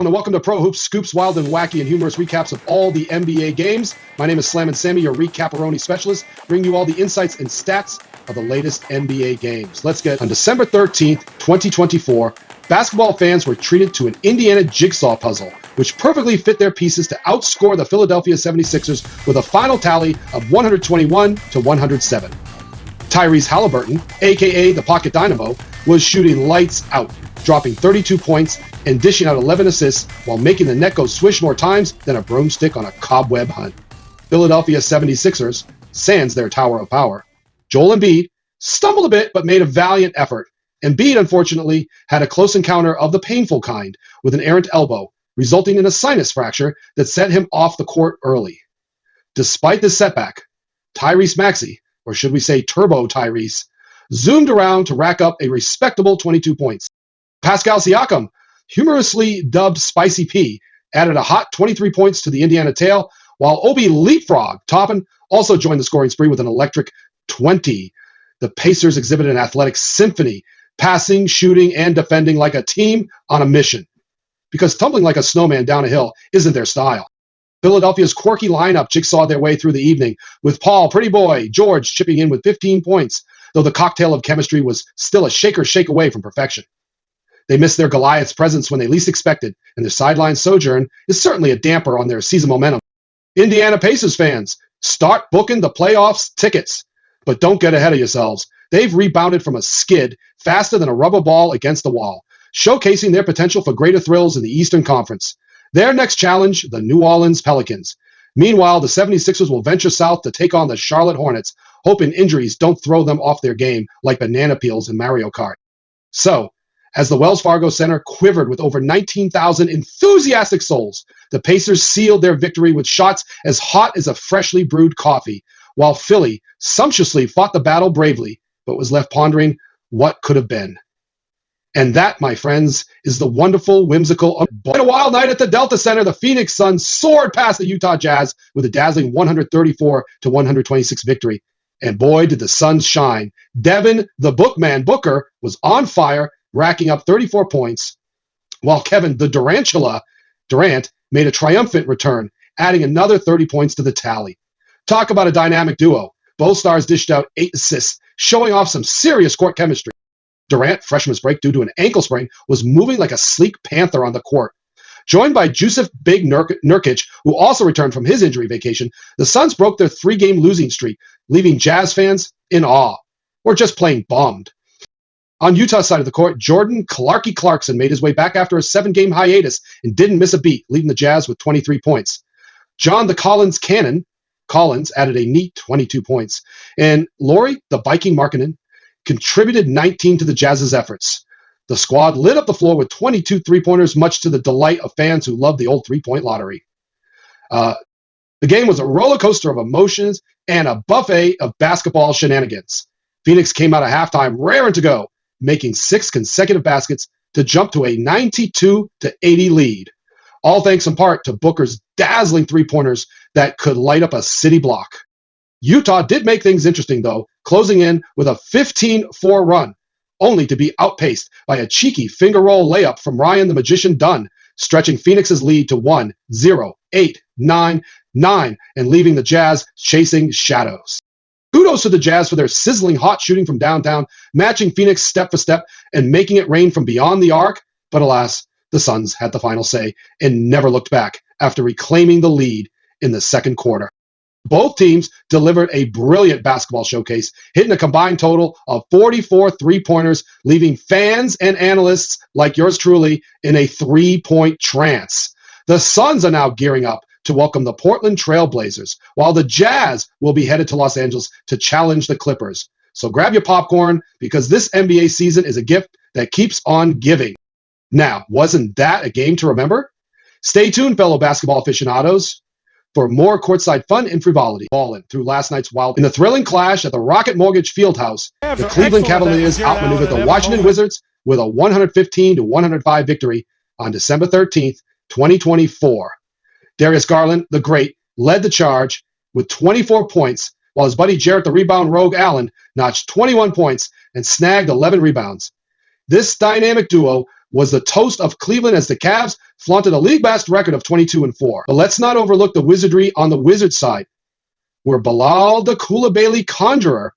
And welcome to Pro Hoops, scoops, wild and wacky and humorous recaps of all the NBA games. My name is Slammin Sammy, your recap-a-roni specialist, bringing you all the insights and stats of the latest NBA games. Let's get on December 13th, 2024, basketball fans were treated to an Indiana jigsaw puzzle, which perfectly fit their pieces to outscore the Philadelphia 76ers with a final tally of 121 to 107. Tyrese Halliburton, aka the Pocket Dynamo, was shooting lights out, dropping 32 points and dishing out 11 assists while making the net go swish more times than a broomstick on a cobweb hunt. Philadelphia 76ers, sans their tower of power. Joel Embiid stumbled a bit but made a valiant effort. Embiid, unfortunately, had a close encounter of the painful kind with an errant elbow, resulting in a sinus fracture that sent him off the court early. Despite this setback, Tyrese Maxey, or should we say Turbo Tyrese, zoomed around to rack up a respectable 22 points. Pascal Siakam, humorously dubbed Spicy P, added a hot 23 points to the Indiana tale, while Obi Leapfrog Toppin also joined the scoring spree with an electric 20. The Pacers exhibited an athletic symphony, passing, shooting, and defending like a team on a mission, because tumbling like a snowman down a hill isn't their style. Philadelphia's quirky lineup jigsawed their way through the evening, with Paul, Pretty Boy, George chipping in with 15 points, though the cocktail of chemistry was still a shake away from perfection. They missed their Goliath's presence when they least expected, and their sideline sojourn is certainly a damper on their season momentum. Indiana Pacers fans, start booking the playoffs tickets, but don't get ahead of yourselves. They've rebounded from a skid faster than a rubber ball against the wall, showcasing their potential for greater thrills in the Eastern Conference. Their next challenge, the New Orleans Pelicans. Meanwhile, the 76ers will venture south to take on the Charlotte Hornets, hoping injuries don't throw them off their game like banana peels in Mario Kart. So, as the Wells Fargo Center quivered with over 19,000 enthusiastic souls, the Pacers sealed their victory with shots as hot as a freshly brewed coffee, while Philly sumptuously fought the battle bravely, but was left pondering what could have been. And that, my friends, is the wonderful, whimsical, a wild night at the Delta Center. The Phoenix Suns soared past the Utah Jazz with a dazzling 134 to 126 victory. And boy, did the Suns shine. Devin, the Bookman Booker, was on fire, racking up 34 points, while Kevin, the Durant, made a triumphant return, adding another 30 points to the tally. Talk about a dynamic duo. Both stars dished out 8 assists, showing off some serious court chemistry. Durant, freshman's break due to an ankle sprain, was moving like a sleek panther on the court. Joined by Jusuf Big Nurkic, who also returned from his injury vacation, the Suns broke their 3-game losing streak, leaving Jazz fans in awe, or just plain bummed. On Utah's side of the court, Jordan Clarkson made his way back after a 7-game hiatus and didn't miss a beat, leading the Jazz with 23 points. John the Collins added a neat 22 points, and Lauri the Viking Markkanen contributed 19 to the Jazz's efforts. The squad lit up the floor with 22 three-pointers, much to the delight of fans who love the old three-point lottery. The game was a roller coaster of emotions and a buffet of basketball shenanigans. Phoenix came out of halftime raring to go, making 6 consecutive baskets to jump to a 92 to 80 lead. All thanks in part to Booker's dazzling three-pointers that could light up a city block. Utah did make things interesting, though, closing in with a 15-4 run, only to be outpaced by a cheeky finger roll layup from Ryan the Magician Dunn, stretching Phoenix's lead to 1-0, 8, 9, 9, and leaving the Jazz chasing shadows. Kudos to the Jazz for their sizzling hot shooting from downtown, matching Phoenix step for step and making it rain from beyond the arc, but alas, the Suns had the final say and never looked back after reclaiming the lead in the second quarter. Both teams delivered a brilliant basketball showcase, hitting a combined total of 44 three-pointers, leaving fans and analysts like yours truly in a three-point trance. The Suns are now gearing up to welcome the Portland Trail Blazers, while the Jazz will be headed to Los Angeles to challenge the Clippers. So grab your popcorn, because this NBA season is a gift that keeps on giving. Now, wasn't that a game to remember? Stay tuned, fellow basketball aficionados, for more courtside fun and frivolity. Ballin' through last night's wild. In the thrilling clash at the Rocket Mortgage Fieldhouse, the Cleveland Cavaliers outmaneuvered the Washington Wizards with a 115 to 105 victory on December 13th, 2024. Darius Garland, the great, led the charge with 24 points, while his buddy Jarrett the rebound rogue Allen notched 21 points and snagged 11 rebounds. This dynamic duo was the toast of Cleveland as the Cavs flaunted a league-best record of 22-4. But let's not overlook the wizardry on the Wizards side, where Bilal the Coulibaly Conjurer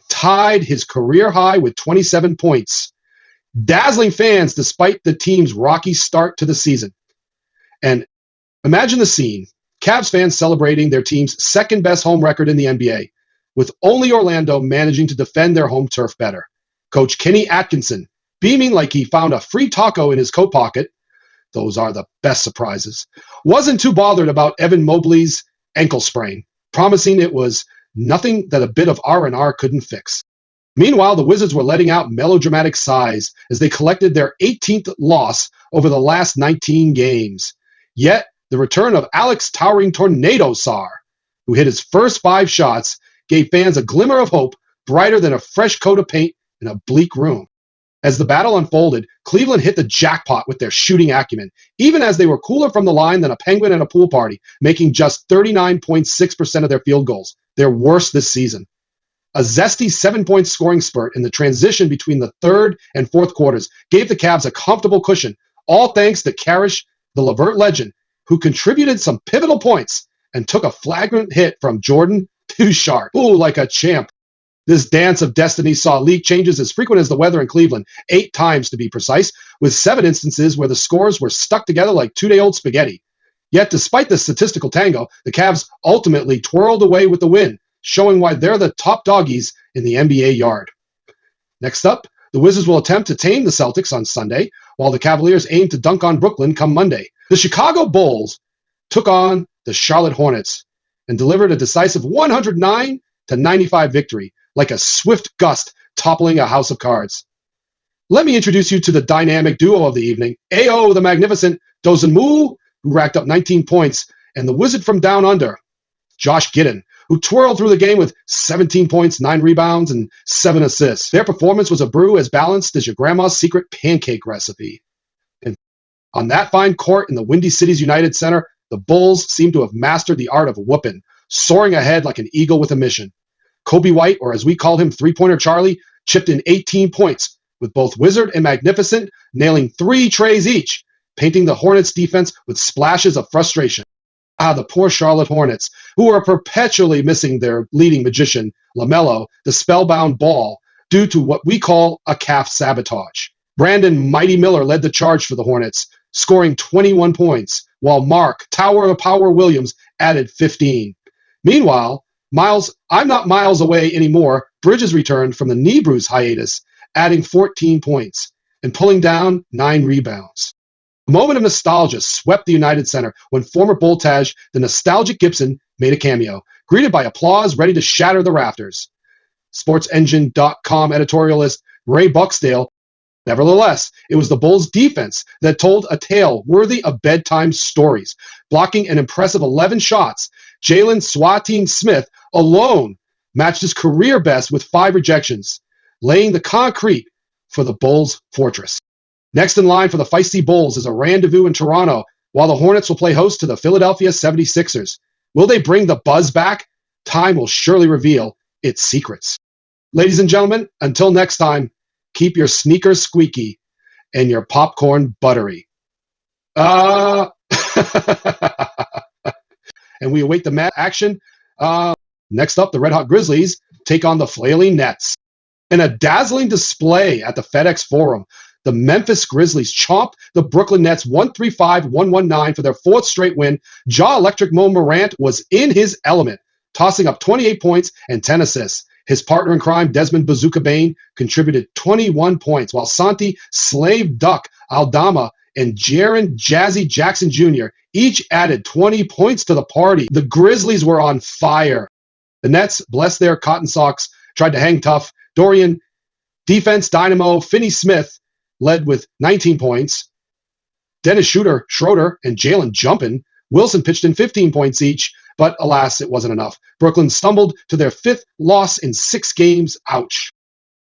tied his career high with 27 points, dazzling fans despite the team's rocky start to the season. And imagine the scene. Cavs fans celebrating their team's second-best home record in the NBA, with only Orlando managing to defend their home turf better. Coach Kenny Atkinson, beaming like he found a free taco in his coat pocket, those are the best surprises, wasn't too bothered about Evan Mobley's ankle sprain, promising it was nothing that a bit of R&R couldn't fix. Meanwhile, the Wizards were letting out melodramatic sighs as they collected their 18th loss over the last 19 games. Yet, the return of Alex Towering Tornado Sarr, who hit his first 5 shots, gave fans a glimmer of hope brighter than a fresh coat of paint in a bleak room. As the battle unfolded, Cleveland hit the jackpot with their shooting acumen, even as they were cooler from the line than a penguin at a pool party, making just 39.6% of their field goals, their worst this season. A zesty 7-point scoring spurt in the transition between the third and fourth quarters gave the Cavs a comfortable cushion, all thanks to Karish, the LeVert legend, who contributed some pivotal points and took a flagrant hit from Jordan too sharp. Ooh, like a champ. This dance of destiny saw league changes as frequent as the weather in Cleveland, 8 times to be precise, with 7 instances where the scores were stuck together like 2-day-old spaghetti. Yet, despite the statistical tango, the Cavs ultimately twirled away with the win, showing why they're the top doggies in the NBA yard. Next up, the Wizards will attempt to tame the Celtics on Sunday, while the Cavaliers aim to dunk on Brooklyn come Monday. The Chicago Bulls took on the Charlotte Hornets and delivered a decisive 109-95 victory, like a swift gust toppling a house of cards. Let me introduce you to the dynamic duo of the evening, Ayo the Magnificent Dosunmu, who racked up 19 points, and the Wizard from Down Under, Josh Giddey, who twirled through the game with 17 points, 9 rebounds, and 7 assists. Their performance was a brew as balanced as your grandma's secret pancake recipe. And on that fine court in the Windy City's United Center, the Bulls seem to have mastered the art of whooping, soaring ahead like an eagle with a mission. Kobe White, or as we call him, Three-Pointer Charlie, chipped in 18 points, with both Wizard and Magnificent nailing 3 trays each, painting the Hornets' defense with splashes of frustration. Ah, the poor Charlotte Hornets, who are perpetually missing their leading magician, LaMelo, the spellbound ball, due to what we call a calf sabotage. Brandon Mighty Miller led the charge for the Hornets, scoring 21 points, while Mark Tower of Power Williams added 15. Meanwhile, I'm not miles away anymore, Bridges returned from the knee bruise hiatus, adding 14 points and pulling down 9 rebounds. A moment of nostalgia swept the United Center when former Bull Taj, the nostalgic Gibson, made a cameo, greeted by applause ready to shatter the rafters. SportsEngine.com editorialist Ray Bucksdale, nevertheless, it was the Bulls' defense that told a tale worthy of bedtime stories, blocking an impressive 11 shots. Jalen Swatine Smith alone matched his career best with 5 rejections, laying the concrete for the Bulls' fortress. Next in line for the feisty Bulls is a rendezvous in Toronto, while the Hornets will play host to the Philadelphia 76ers. Will they bring the buzz back? Time will surely reveal its secrets. Ladies and gentlemen, until next time, keep your sneakers squeaky and your popcorn buttery. And we await the action. Next up, the Red Hot Grizzlies take on the flailing Nets. In a dazzling display at the FedEx Forum, the Memphis Grizzlies chomped the Brooklyn Nets 135-119 for their 4th straight win. Jaw Electric Mo Morant was in his element, tossing up 28 points and 10 assists. His partner in crime, Desmond Bazooka Bane, contributed 21 points, while Santi Slave Duck Aldama and Jaren Jazzy Jackson Jr. each added 20 points to the party. The Grizzlies were on fire. The Nets, bless their cotton socks, tried to hang tough. Dorian, defense dynamo Finney Smith led with 19 points. Dennis Schroeder and Jalen Jumpin. Wilson pitched in 15 points each, but alas, it wasn't enough. Brooklyn stumbled to their 5th loss in 6 games. Ouch.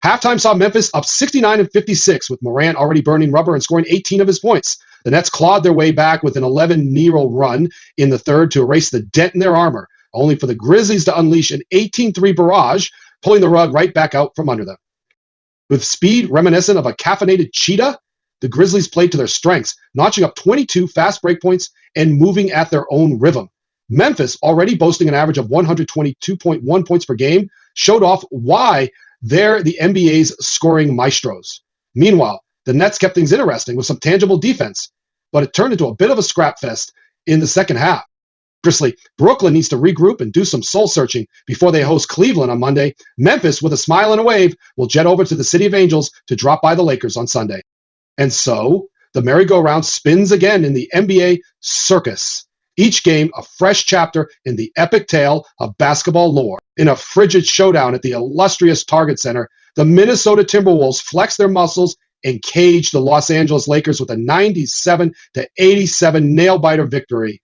Halftime saw Memphis up 69-56, with Morant already burning rubber and scoring 18 of his points. The Nets clawed their way back with an 11-0 run in the third to erase the dent in their armor, only for the Grizzlies to unleash an 18-3 barrage, pulling the rug right back out from under them. With speed reminiscent of a caffeinated cheetah, the Grizzlies played to their strengths, notching up 22 fast break points and moving at their own rhythm. Memphis, already boasting an average of 122.1 points per game, showed off why they're the NBA's scoring maestros. Meanwhile, the Nets kept things interesting with some tangible defense, but it turned into a bit of a scrap fest in the second half. Conversely, Brooklyn needs to regroup and do some soul-searching before they host Cleveland on Monday. Memphis, with a smile and a wave, will jet over to the City of Angels to drop by the Lakers on Sunday. And so, the merry-go-round spins again in the NBA Circus. Each game a fresh chapter in the epic tale of basketball lore. In a frigid showdown at the illustrious Target Center, the Minnesota Timberwolves flexed their muscles and caged the Los Angeles Lakers with a 97-87 nail-biter victory.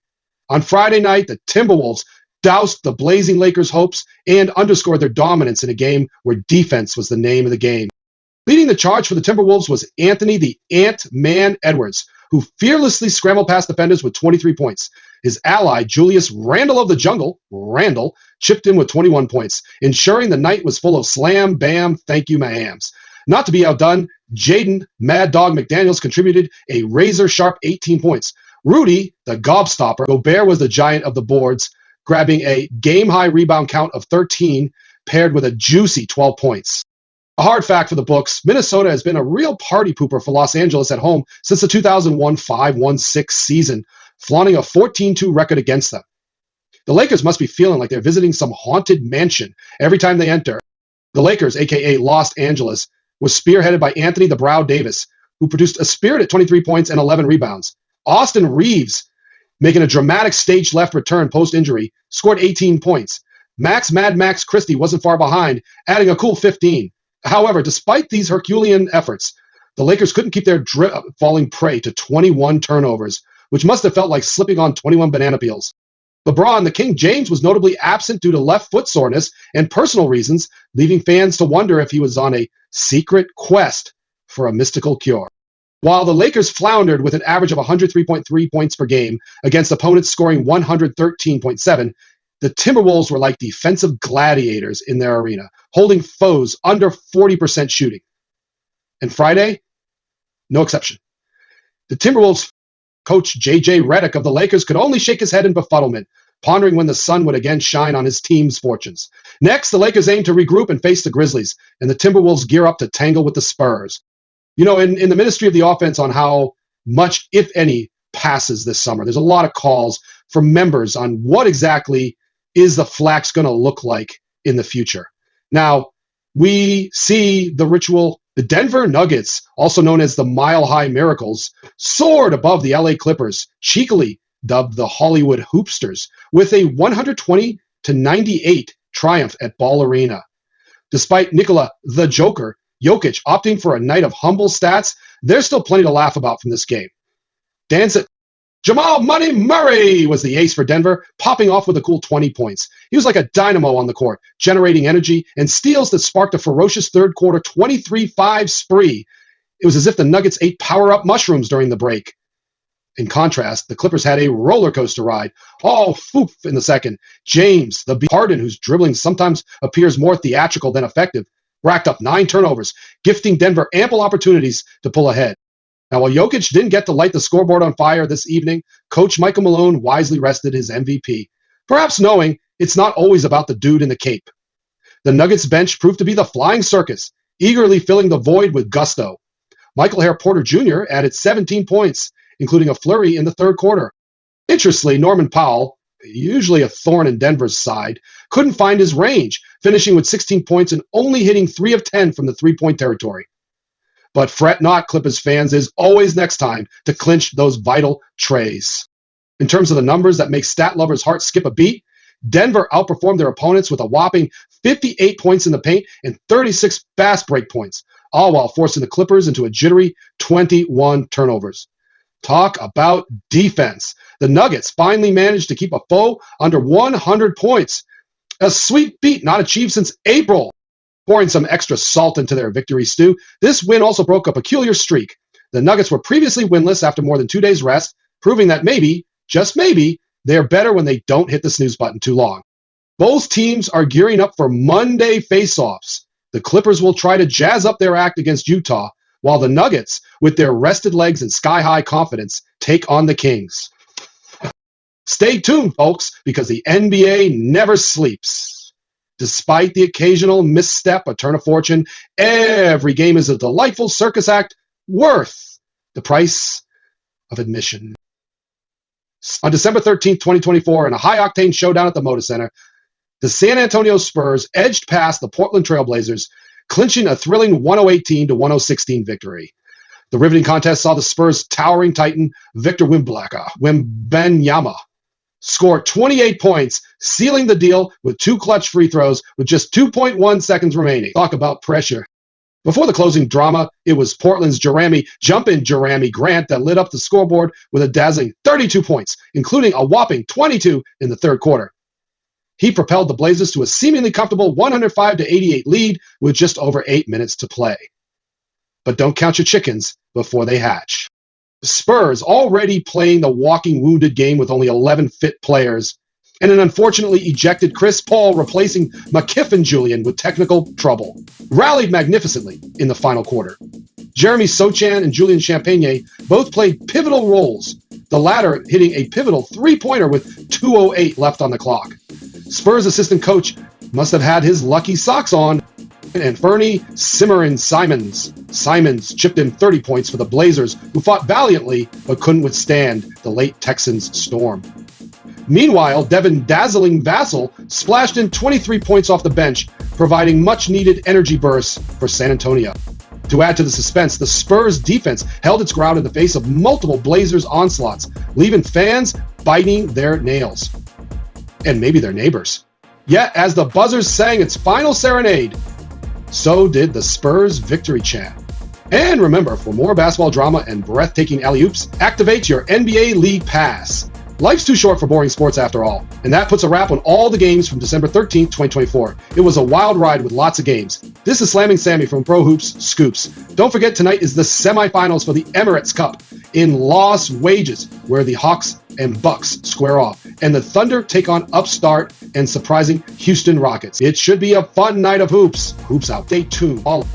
On Friday night, the Timberwolves doused the blazing Lakers' hopes and underscored their dominance in a game where defense was the name of the game. Leading the charge for the Timberwolves was Anthony the Ant-Man Edwards, who fearlessly scrambled past defenders with 23 points. His ally, Julius Randle of the Jungle, Randle, chipped in with 21 points, ensuring the night was full of slam, bam, thank you, my hams. Not to be outdone, Jaden Mad Dog McDaniels contributed a razor-sharp 18 points. Rudy, the gobstopper, Gobert was the giant of the boards, grabbing a game-high rebound count of 13, paired with a juicy 12 points. A hard fact for the books, Minnesota has been a real party pooper for Los Angeles at home since the 2001-5-1-6 season, flaunting a 14-2 record against them. The Lakers must be feeling like they're visiting some haunted mansion every time they enter. The Lakers, a.k.a. Los Angeles, was spearheaded by Anthony the Brow Davis, who produced a spirited 23 points and 11 rebounds. Austin Reeves, making a dramatic stage-left return post-injury, scored 18 points. Mad Max Christie wasn't far behind, adding a cool 15. However, despite these Herculean efforts, the Lakers couldn't keep their falling prey to 21 turnovers, which must have felt like slipping on 21 banana peels. LeBron, the King James, was notably absent due to left foot soreness and personal reasons, leaving fans to wonder if he was on a secret quest for a mystical cure. While the Lakers floundered with an average of 103.3 points per game against opponents scoring 113.7, the Timberwolves were like defensive gladiators in their arena, holding foes under 40% shooting. And Friday, no exception. The Timberwolves coach J.J. Redick of the Lakers could only shake his head in befuddlement, pondering when the sun would again shine on his team's fortunes. Next, the Lakers aim to regroup and face the Grizzlies, and the Timberwolves gear up to tangle with the Spurs. You know, in the ministry of the offense on how much, if any, passes this summer, there's a lot of calls from members on what exactly is the flax going to look like in the future. Now, we see the ritual. The Denver Nuggets, also known as the Mile High Miracles, soared above the LA Clippers, cheekily dubbed the Hollywood Hoopsters, with a 120-98 triumph at Ball Arena. Despite Nikola the Joker Jokic opting for a night of humble stats, there's still plenty to laugh about from this game. Jamal Money Murray was the ace for Denver, popping off with a cool 20 points. He was like a dynamo on the court, generating energy and steals that sparked a ferocious third-quarter 23-5 spree. It was as if the Nuggets ate power-up mushrooms during the break. In contrast, the Clippers had a roller coaster ride. Oh, foof in the second. James, the Harden, whose dribbling sometimes appears more theatrical than effective, racked up 9 turnovers, gifting Denver ample opportunities to pull ahead. Now, while Jokic didn't get to light the scoreboard on fire this evening, Coach Michael Malone wisely rested his MVP, perhaps knowing it's not always about the dude in the cape. The Nuggets bench proved to be the flying circus, eagerly filling the void with gusto. Michael Hare Porter Jr. added 17 points, including a flurry in the third quarter. Interestingly, Norman Powell, usually a thorn in Denver's side, couldn't find his range, finishing with 16 points and only hitting 3 of 10 from the three-point territory. But fret not, Clippers fans, there's always next time to clinch those vital trays. In terms of the numbers that make stat lovers' hearts skip a beat, Denver outperformed their opponents with a whopping 58 points in the paint and 36 fast break points, all while forcing the Clippers into a jittery 21 turnovers. Talk about defense. The Nuggets finally managed to keep a foe under 100 points. A sweet beat not achieved since April. Pouring some extra salt into their victory stew, this win also broke a peculiar streak. The Nuggets were previously winless after more than 2 days' rest, proving that maybe, just maybe, they are better when they don't hit the snooze button too long. Both teams are gearing up for Monday face-offs. The Clippers will try to jazz up their act against Utah, while the Nuggets, with their rested legs and sky-high confidence, take on the Kings. Stay tuned, folks, because the NBA never sleeps. Despite the occasional misstep, a turn of fortune, every game is a delightful circus act worth the price of admission. On December 13th, 2024, in a high-octane showdown at the Moda Center, the San Antonio Spurs edged past the Portland Trail Blazers, clinching a thrilling 118-116 victory. The riveting contest saw the Spurs' towering titan, Victor Wembanyama, score 28 points, sealing the deal with 2 clutch free throws with just 2.1 seconds remaining. Talk about pressure. Before the closing drama, it was Portland's Jerami Grant that lit up the scoreboard with a dazzling 32 points, including a whopping 22 in the third quarter. He propelled the Blazers to a seemingly comfortable 105-88 lead with just over 8 minutes to play. But don't count your chickens before they hatch. The Spurs, already playing the walking wounded game with only 11 fit players, and an unfortunately ejected Chris Paul replacing McKiffin Julian with technical trouble, rallied magnificently in the final quarter. Jeremy Sochan and Julian Champagnie both played pivotal roles, the latter hitting a pivotal three-pointer with 2:08 left on the clock. Spurs assistant coach must have had his lucky socks on, and Fernie Simons chipped in 30 points for the Blazers, who fought valiantly but couldn't withstand the late Texans' storm. Meanwhile, Devin Dazzling Vassell splashed in 23 points off the bench, providing much-needed energy bursts for San Antonio. To add to the suspense, the Spurs defense held its ground in the face of multiple Blazers onslaughts, leaving fans biting their nails. And maybe their neighbors. Yet, as the buzzers sang its final serenade, so did the Spurs victory chant. And remember, for more basketball drama and breathtaking alley-oops, activate your NBA League Pass. Life's too short for boring sports after all. And that puts a wrap on all the games from December 13th, 2024. It was a wild ride with lots of games. This is Slammin Sammy from Pro Hoops Scoops. Don't forget, tonight is the semifinals for the Emirates Cup in Las Vegas, where the Hawks and Bucks square off, and the Thunder take on upstart and surprising Houston Rockets. It should be a fun night of hoops. Hoops out. Stay tuned. All